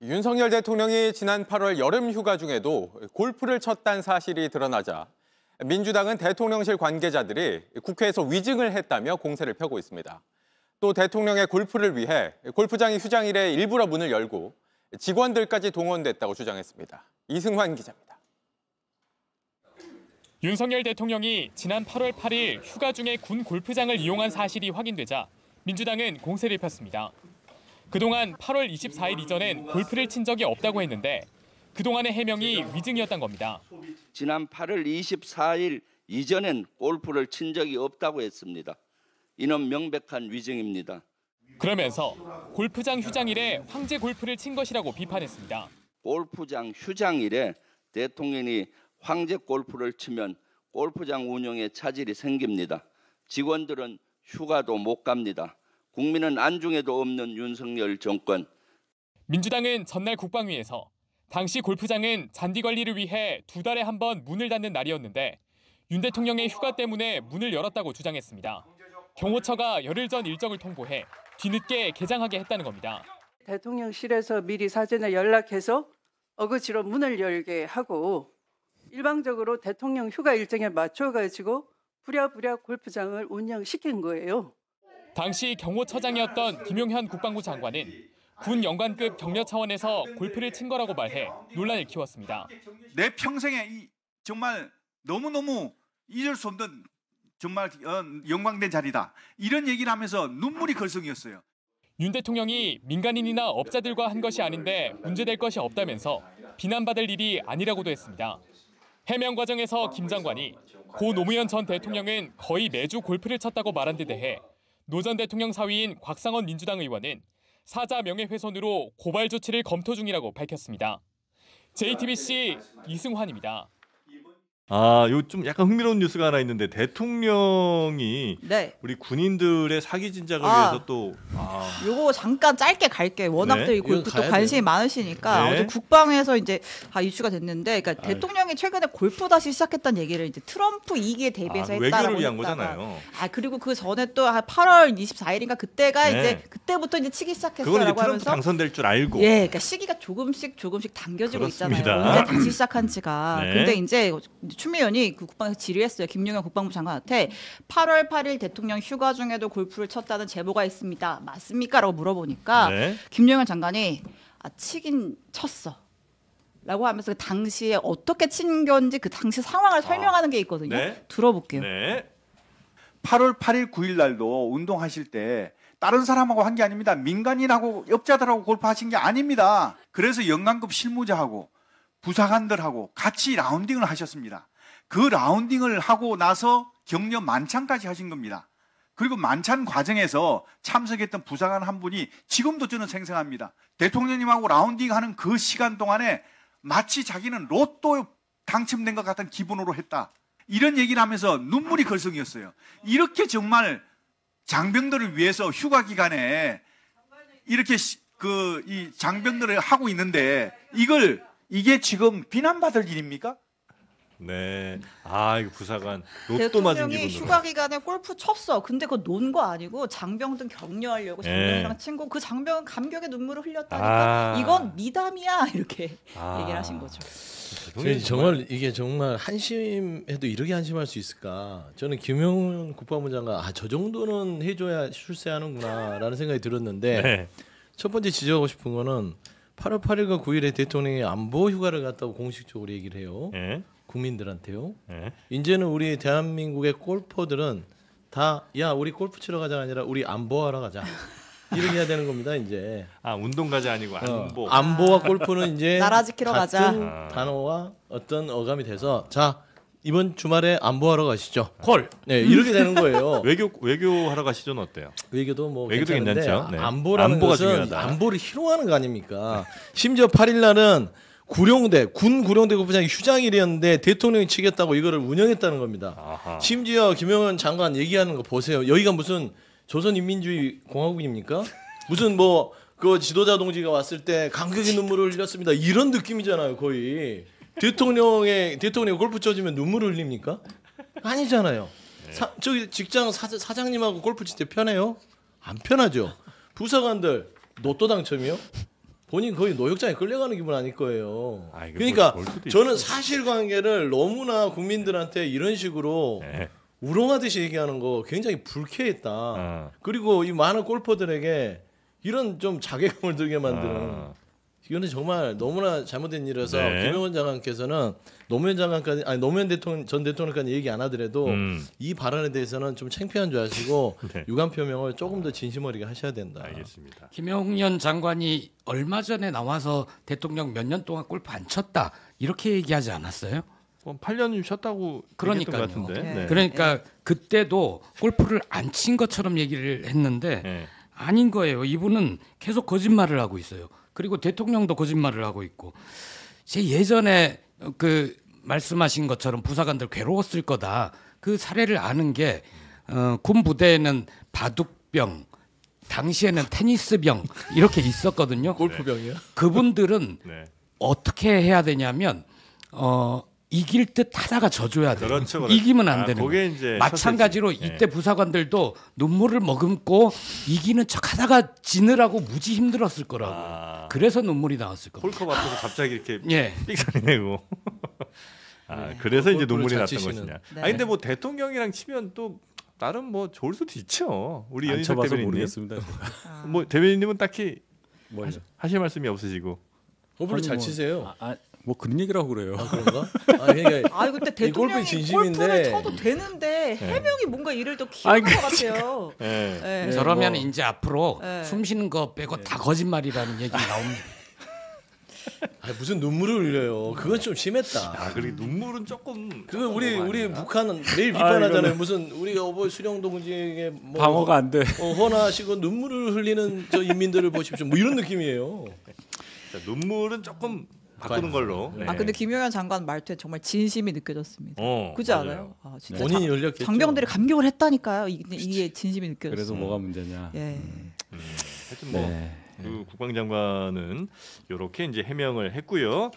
윤석열 대통령이 지난 8월 여름 휴가 중에도 골프를 쳤다는 사실이 드러나자 민주당은 대통령실 관계자들이 국회에서 위증을 했다며 공세를 펴고 있습니다. 또 대통령의 골프를 위해 골프장이 휴장일에 일부러 문을 열고 직원들까지 동원됐다고 주장했습니다. 이승환 기자입니다. 윤석열 대통령이 지난 8월 8일 휴가 중에 군 골프장을 이용한 사실이 확인되자 민주당은 공세를 폈습니다. 그동안 8월 24일 이전엔 골프를 친 적이 없다고 했는데 그동안의 해명이 위증이었던 겁니다. 지난 8월 24일 이전엔 골프를 친 적이 없다고 했습니다. 이는 명백한 위증입니다. 그러면서 골프장 휴장일에 황제 골프를 친 것이라고 비판했습니다. 골프장 휴장일에 대통령이 황제 골프를 치면 골프장 운영에 차질이 생깁니다. 직원들은 휴가도 못 갑니다. 국민은 안중에도 없는 윤석열 정권. 민주당은 전날 국방위에서 당시 골프장은 잔디 관리를 위해 2달에 한 번 문을 닫는 날이었는데 윤 대통령의 휴가 때문에 문을 열었다고 주장했습니다. 경호처가 열흘 전 일정을 통보해 뒤늦게 개장하게 했다는 겁니다. 대통령실에서 미리 사전에 연락해서 어거지로 문을 열게 하고 일방적으로 대통령 휴가 일정에 맞춰가지고 부랴부랴 골프장을 운영시킨 거예요. 당시 경호처장이었던 김용현 국방부 장관은 군 연관급 격려 차원에서 골프를 친 거라고 말해 논란을 키웠습니다. 내 평생에 정말 너무너무 잊을 수 없는 정말 영광된 자리다. 이런 얘기를 하면서 눈물이 걸성이었어요. 윤 대통령이 민간인이나 업자들과 한 것이 아닌데 문제될 것이 없다면서 비난받을 일이 아니라고도 했습니다. 해명 과정에서 김 장관이 고 노무현 전 대통령은 거의 매주 골프를 쳤다고 말한 데 대해 노 전 대통령 사위인 곽상원 민주당 의원은 사자 명예훼손으로 고발 조치를 검토 중이라고 밝혔습니다. JTBC 이승환입니다. 요 좀 약간 흥미로운 뉴스가 하나 있는데 대통령이 우리 군인들의 사기 진작을 위해서 또 요거 잠깐 짧게 갈게요. 워낙들 골프 또 관심이 많으시니까 네. 어제 국방에서 이제 이슈가 됐는데, 그러니까 대통령이 최근에 골프 다시 시작했다는 얘기를 이제 트럼프 2기에 대비해서 했다라고 외교를 위한 했다가. 거잖아요. 그리고 그 전에 또 8월 24일인가 그때가 이제 그때부터 이제 치기 그건 이제 시작했어라고 트럼프 하면서 당선될 줄 알고. 그러니까 시기가 조금씩 당겨지고 그렇습니다. 있잖아요. 언제 다시 시작한 지가. 네. 근데 이제 추미애 의원이 그 국방에서 질의했어요. 김용현 국방부 장관한테 8월 8일 대통령 휴가 중에도 골프를 쳤다는 제보가 있습니다. 맞습니까? 라고 물어보니까 김용현 장관이 치긴 쳤어. 라고 하면서 그 당시에 어떻게 친 건지 그 당시 상황을 설명하는 게 있거든요. 들어볼게요. 8월 8일 9일 날도 운동하실 때 다른 사람하고 한 게 아닙니다. 민간인하고 업자들하고 골프하신 게 아닙니다. 그래서 연관급 실무자하고 부사관들하고 같이 라운딩을 하셨습니다. 그 라운딩을 하고 나서 격려 만찬까지 하신 겁니다. 그리고 만찬 과정에서 참석했던 부사관 한 분이 지금도 저는 생생합니다. 대통령님하고 라운딩하는 그 시간 동안에 마치 자기는 로또 당첨된 것 같은 기분으로 했다. 이런 얘기를 하면서 눈물이 걸성이었어요. 이렇게 정말 장병들을 위해서 휴가 기간에 이렇게 이 장병들을 하고 있는데 이게 지금 비난받을 일입니까? 이거 부사관 로또 맞은 기분으로. 대통령이 휴가 기간에 골프 쳤어. 근데 그거 논 거 아니고 장병들 격려하려고 장병이랑 친구 그 장병은 감격의 눈물을 흘렸다니까 이건 미담이야 이렇게 얘기를 하신 거죠. 정말 이게 정말 한심해도 이렇게 한심할 수 있을까? 저는 김용현 국방부 장관 저 정도는 해줘야 출세하는구나라는 생각이 들었는데 첫 번째 지적하고 싶은 거는 8월 8일과 9일에 대통령이 안보 휴가를 갔다고 공식적으로 얘기를 해요. 국민들한테요. 이제는 우리 대한민국의 골퍼들은 다 우리 골프 치러 가자가 아니라 우리 안보하러 가자. 이렇게 해야 되는 겁니다. 이제. 운동 가자 아니고 안보. 안보와 골프는 이제 나라 지키러 가자. 단어와 어떤 어감이 돼서 이번 주말에 안보하러 가시죠. 콜. 이렇게 되는 거예요. 외교하러 가시죠는 어때요? 외교도 외교도 괜찮죠. 안보라는 안보가 것은 중요하다. 안보를 희롱하는 거 아닙니까? 심지어 8일 날은 군 구룡대 골프장이 휴장일이었는데 대통령이 치겠다고 이거를 운영했다는 겁니다. 심지어 김용현 장관 얘기하는 거 보세요. 여기가 무슨 조선인민주의 공화국입니까? 무슨 그 지도자 동지가 왔을 때 감격의 눈물을 흘렸습니다. 이런 느낌이잖아요, 거의. 대통령이 골프 쳐주면 눈물을 흘립니까? 아니잖아요. 저기 직장 사장님하고 골프 칠 때 편해요? 안 편하죠. 부사관들 로또 당첨이요? 본인 거의 노역장에 끌려가는 기분 아닐 거예요. 아, 이거 그러니까 볼 수도 저는 있죠. 사실관계를 너무나 국민들한테 이런 식으로 네. 우롱하듯이 얘기하는 거 굉장히 불쾌했다. 어. 그리고 이 많은 골퍼들에게 이런 좀 자괴감을 들게 만드는 이거는 정말 너무나 잘못된 일이라서 네. 김영원 장관께서는 노무현 장관까지 아니 노무현 대통령 전 대통령까지 얘기 안 하더라도 이 발언에 대해서는 좀 창피한 줄 아시고 네. 유감 표명을 조금 더 진심 어리게 하셔야 된다. 알겠습니다. 김용현 장관이 얼마 전에 나와서 대통령 몇 년 동안 골프 안 쳤다 이렇게 얘기하지 않았어요? 8년 쉬었다고 그러니까요. 얘기했던 것 같은데. 네. 그러니까 그때도 골프를 안 친 것처럼 얘기를 했는데 네. 아닌 거예요. 이분은 계속 거짓말을 하고 있어요. 그리고 대통령도 거짓말을 하고 있고. 제 예전에 그 말씀하신 것처럼 부사관들 괴로웠을 거다. 그 사례를 아는 게 군 부대에는 바둑병, 당시에는 테니스병 이렇게 있었거든요. 골프병이요? 그분들은 네. 어떻게 해야 되냐면 이길 듯 하다가 져줘야 돼요. 그렇죠. 이기면 안 되는 그게 거예요. 이제 마찬가지로 셔틀이지. 이때 부사관들도 눈물을 머금고 이기는 척하다가 지느라고 무지 힘들었을 거라고요. 그래서 눈물이 나왔을 겁니다. 홀컵 앞에서 갑자기 이렇게 예. 삑사리 내고. 그래서 이제 눈물이 잘 났던 치시는. 것이냐. 네. 아니 근데 뭐 대통령이랑 치면 또 나름 뭐 좋을 수도 있죠. 우리 안 연희석 쳐봐서 대변인님. 모르겠습니다. 뭐 대변인님은 딱히 뭐요? 하실 말씀이 없으시고. 골프를 잘 뭐, 치세요. 뭐 그런 얘기라고 그래요. 그런가? 그러니까 아 근데 이 골프의 대통령이 진심인데. 골프를 쳐도 되는데 해명이 뭔가 일을 더 키우는 것 같아요. 네. 네. 저러면 뭐. 이제 앞으로 네. 숨 쉬는 거 빼고 다 거짓말이라는 얘기 나옵니다. 무슨 눈물을 흘려요. 그건 좀 심했다. 그리고 눈물은 조금. 그거 우리 북한은 매일 비판하잖아요. 무슨 우리가 뭐 수령도 군지에게 뭐 방어가 안 돼. 헌하시고 눈물을 흘리는 저 인민들을 보십시오. 뭐 이런 느낌이에요. 자, 눈물은 조금 바꾸는 걸로. 네. 아 근데 김용현 장관 말투에 정말 진심이 느껴졌습니다. 그렇지 맞아요. 않아요? 아, 진짜 본인이 흘렸겠죠. 장병들이 감격을 했다니까요. 이게 진심이 느껴졌어요. 그래서 뭐가 문제냐. 예. 하여튼 뭐 네. 그 국방장관은 이렇게 이제 해명을 했고요.